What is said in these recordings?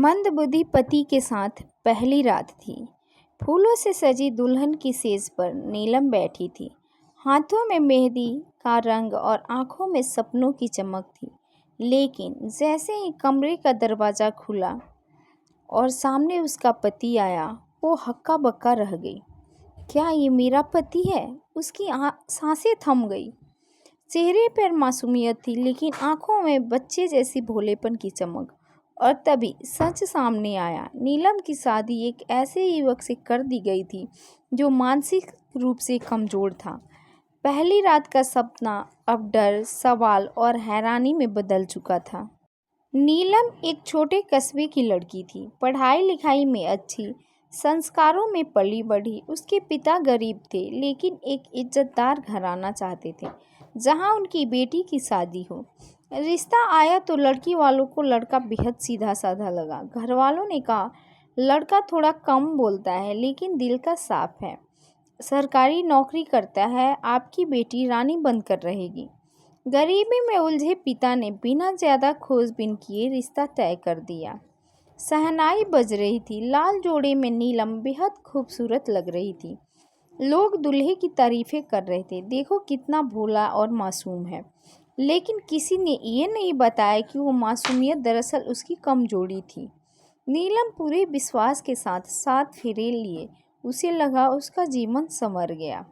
मंदबुद्धि पति के साथ पहली रात थी। फूलों से सजी दुल्हन की सेज पर नीलम बैठी थी। हाथों में मेहंदी का रंग और आंखों में सपनों की चमक थी। लेकिन जैसे ही कमरे का दरवाज़ा खुला और सामने उसका पति आया, वो हक्का बक्का रह गई। क्या ये मेरा पति है? उसकी सांसें थम गई। चेहरे पर मासूमियत थी, लेकिन आंखों में बच्चे जैसी भोलेपन की चमक। और तभी सच सामने आया। नीलम की शादी एक ऐसे युवक से कर दी गई थी जो मानसिक रूप से कमज़ोर था। पहली रात का सपना अब डर, सवाल और हैरानी में बदल चुका था। नीलम एक छोटे कस्बे की लड़की थी, पढ़ाई लिखाई में अच्छी, संस्कारों में पली बढ़ी। उसके पिता गरीब थे, लेकिन एक इज्जतदार घराना चाहते थे जहां उनकी बेटी की शादी हो। रिश्ता आया तो लड़की वालों को लड़का बेहद सीधा साधा लगा। घर वालों ने कहा, लड़का थोड़ा कम बोलता है लेकिन दिल का साफ है, सरकारी नौकरी करता है, आपकी बेटी रानी बनकर रहेगी। गरीबी में उलझे पिता ने बिना ज़्यादा खोजबीन किए रिश्ता तय कर दिया। शहनाई बज रही थी। लाल जोड़े में नीलम बेहद खूबसूरत लग रही थी। लोग दूल्हे की तारीफें कर रहे थे, देखो कितना भोला और मासूम है। लेकिन किसी ने ये नहीं बताया कि वो मासूमियत दरअसल उसकी कमजोरी थी। नीलम पूरे विश्वास के साथ 7 फेरे लिए। उसे लगा उसका जीवन संवर गया।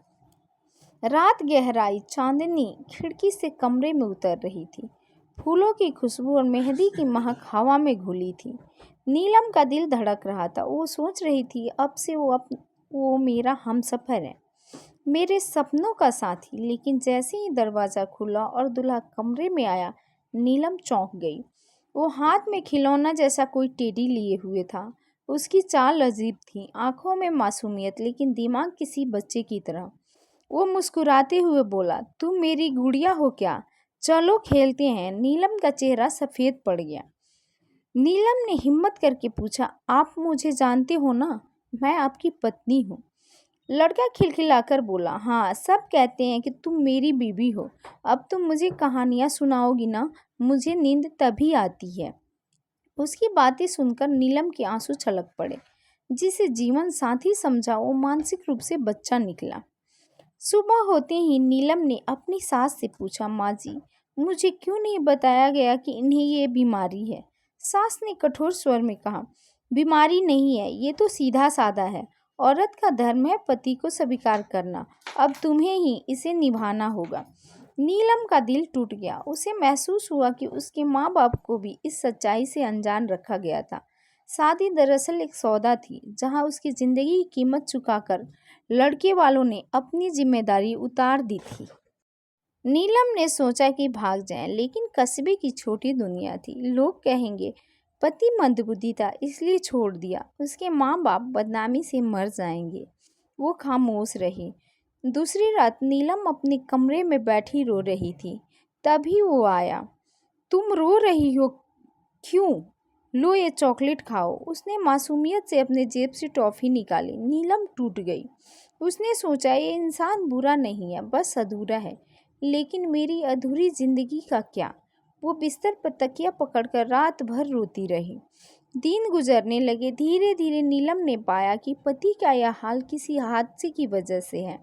रात गहराई, चांदनी खिड़की से कमरे में उतर रही थी। फूलों की खुशबू और मेहंदी की महक हवा में घुली थी। नीलम का दिल धड़क रहा था। वो सोच रही थी, अब से वो मेरा हमसफर है, मेरे सपनों का साथी। लेकिन जैसे ही दरवाज़ा खुला और दूल्हा कमरे में आया, नीलम चौंक गई। वो हाथ में खिलौना जैसा कोई टेडी लिए हुए था। उसकी चाल अजीब थी, आंखों में मासूमियत, लेकिन दिमाग किसी बच्चे की तरह। वो मुस्कुराते हुए बोला, तुम मेरी गुड़िया हो क्या? चलो खेलते हैं। नीलम का चेहरा सफ़ेद पड़ गया। नीलम ने हिम्मत करके पूछा, आप मुझे जानते हो ना? मैं आपकी पत्नी हूँ। लड़का खिलखिलाकर बोला, हाँ, सब कहते हैं कि तुम मेरी बीवी हो। अब तुम मुझे कहानियाँ सुनाओगी ना? मुझे नींद तभी आती है। उसकी बातें सुनकर नीलम के आंसू छलक पड़े। जिसे जीवन साथी समझा, वो मानसिक रूप से बच्चा निकला। सुबह होते ही नीलम ने अपनी सास से पूछा, माँ जी, मुझे क्यों नहीं बताया गया कि इन्हें ये बीमारी है? सास ने कठोर स्वर में कहा, बीमारी नहीं है, ये तो सीधा साधा है। औरत का धर्म है पति को स्वीकार करना। अब तुम्हें ही इसे निभाना होगा। नीलम का दिल टूट गया। उसे महसूस हुआ कि उसके माँ बाप को भी इस सच्चाई से अनजान रखा गया था। शादी दरअसल एक सौदा थी, जहाँ उसकी ज़िंदगी की कीमत चुकाकर लड़के वालों ने अपनी जिम्मेदारी उतार दी थी। नीलम ने सोचा कि भाग जाएं, लेकिन कस्बे की छोटी दुनिया थी। लोग कहेंगे पति मंदबुद्धि था इसलिए छोड़ दिया, उसके माँ बाप बदनामी से मर जाएंगे। वो खामोश रही। दूसरी रात नीलम अपने कमरे में बैठी रो रही थी। तभी वो आया। तुम रो रही हो क्यों? लो, ये चॉकलेट खाओ। उसने मासूमियत से अपने जेब से टॉफ़ी निकाली। नीलम टूट गई। उसने सोचा, ये इंसान बुरा नहीं है, बस अधूरा है। लेकिन मेरी अधूरी जिंदगी का क्या? वो बिस्तर पर तकिया पकड़कर रात भर रोती रही। दिन गुजरने लगे। धीरे धीरे नीलम ने पाया कि पति का यह हाल किसी हादसे की वजह से है।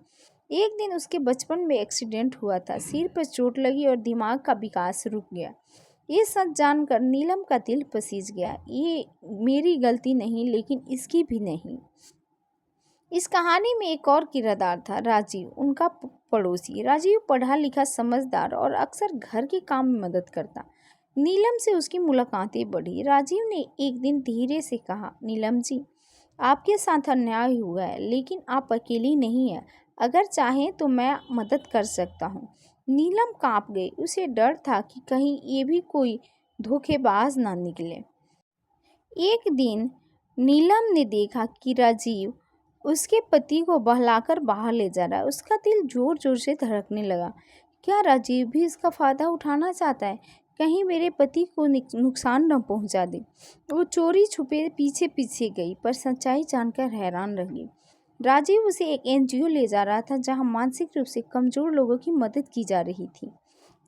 एक दिन उसके बचपन में एक्सीडेंट हुआ था। सिर पर चोट लगी और दिमाग का विकास रुक गया। ये सच जानकर नीलम का दिल पसीज गया। ये मेरी गलती नहीं, लेकिन इसकी भी नहीं। इस कहानी में एक और किरदार था, राजीव, उनका पड़ोसी। राजीव पढ़ा लिखा, समझदार और अक्सर घर के काम में मदद करता। नीलम से उसकी मुलाकातें बढ़ी। राजीव ने एक दिन धीरे से कहा, नीलम जी, आपके साथ अन्याय हुआ है, लेकिन आप अकेली नहीं हैं। अगर चाहें तो मैं मदद कर सकता हूँ। नीलम कांप गई। उसे डर था कि कहीं ये भी कोई धोखेबाज ना निकले। एक दिन नीलम ने देखा कि राजीव उसके पति को बहलाकर बाहर ले जा रहा है। उसका दिल जोर जोर से धड़कने लगा। क्या राजीव भी इसका फ़ायदा उठाना चाहता है? कहीं मेरे पति को नुकसान न पहुंचा दे। वो चोरी छुपे पीछे पीछे गई, पर सच्चाई जानकर हैरान रह गई। राजीव उसे एक एनजीओ ले जा रहा था, जहां मानसिक रूप से कमज़ोर लोगों की मदद की जा रही थी।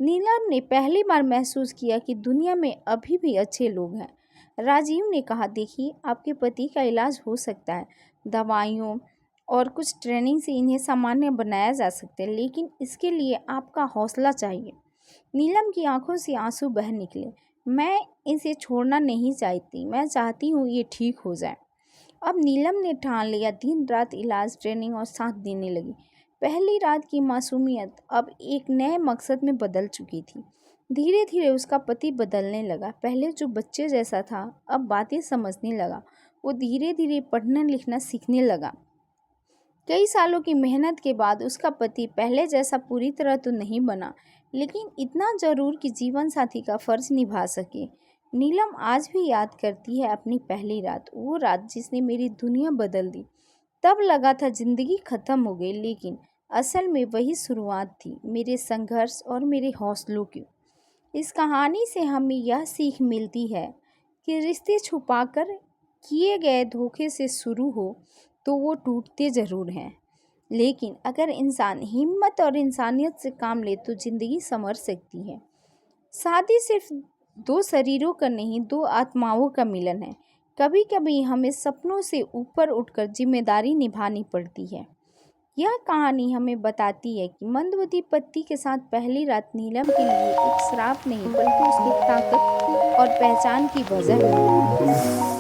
नीलम ने पहली बार महसूस किया कि दुनिया में अभी भी अच्छे लोग हैं। राजीव ने कहा, देखिए आपके पति का इलाज हो सकता है, दवाइयों और कुछ ट्रेनिंग से इन्हें सामान्य बनाया जा सकता है, लेकिन इसके लिए आपका हौसला चाहिए। नीलम की आंखों से आंसू बह निकले। मैं इसे छोड़ना नहीं चाहती, मैं चाहती हूँ ये ठीक हो जाए। अब नीलम ने ठान लिया, दिन रात इलाज, ट्रेनिंग और साथ देने लगी। पहली रात की मासूमियत अब एक नए मकसद में बदल चुकी थी। धीरे धीरे उसका पति बदलने लगा। पहले जो बच्चे जैसा था अब बातें समझने लगा। वो धीरे धीरे पढ़ना लिखना सीखने लगा। कई सालों की मेहनत के बाद उसका पति पहले जैसा पूरी तरह तो नहीं बना, लेकिन इतना जरूर कि जीवन साथी का फर्ज निभा सके। नीलम आज भी याद करती है अपनी पहली रात, वो रात जिसने मेरी दुनिया बदल दी। तब लगा था जिंदगी खत्म हो गई, लेकिन असल में वही शुरुआत थी, मेरे संघर्ष और मेरे हौसलों की। इस कहानी से हमें यह सीख मिलती है कि रिश्ते छुपाकर किए गए धोखे से शुरू हो तो वो टूटते ज़रूर हैं, लेकिन अगर इंसान हिम्मत और इंसानियत से काम ले तो ज़िंदगी संवर सकती है। शादी सिर्फ दो शरीरों का नहीं, दो आत्माओं का मिलन है। कभी कभी हमें सपनों से ऊपर उठकर जिम्मेदारी निभानी पड़ती है। यह कहानी हमें बताती है कि मंदबुद्धि पति के साथ पहली रात नीलम के लिए एक श्राप नहीं, बल्कि उसकी ताकत और पहचान की वजह है।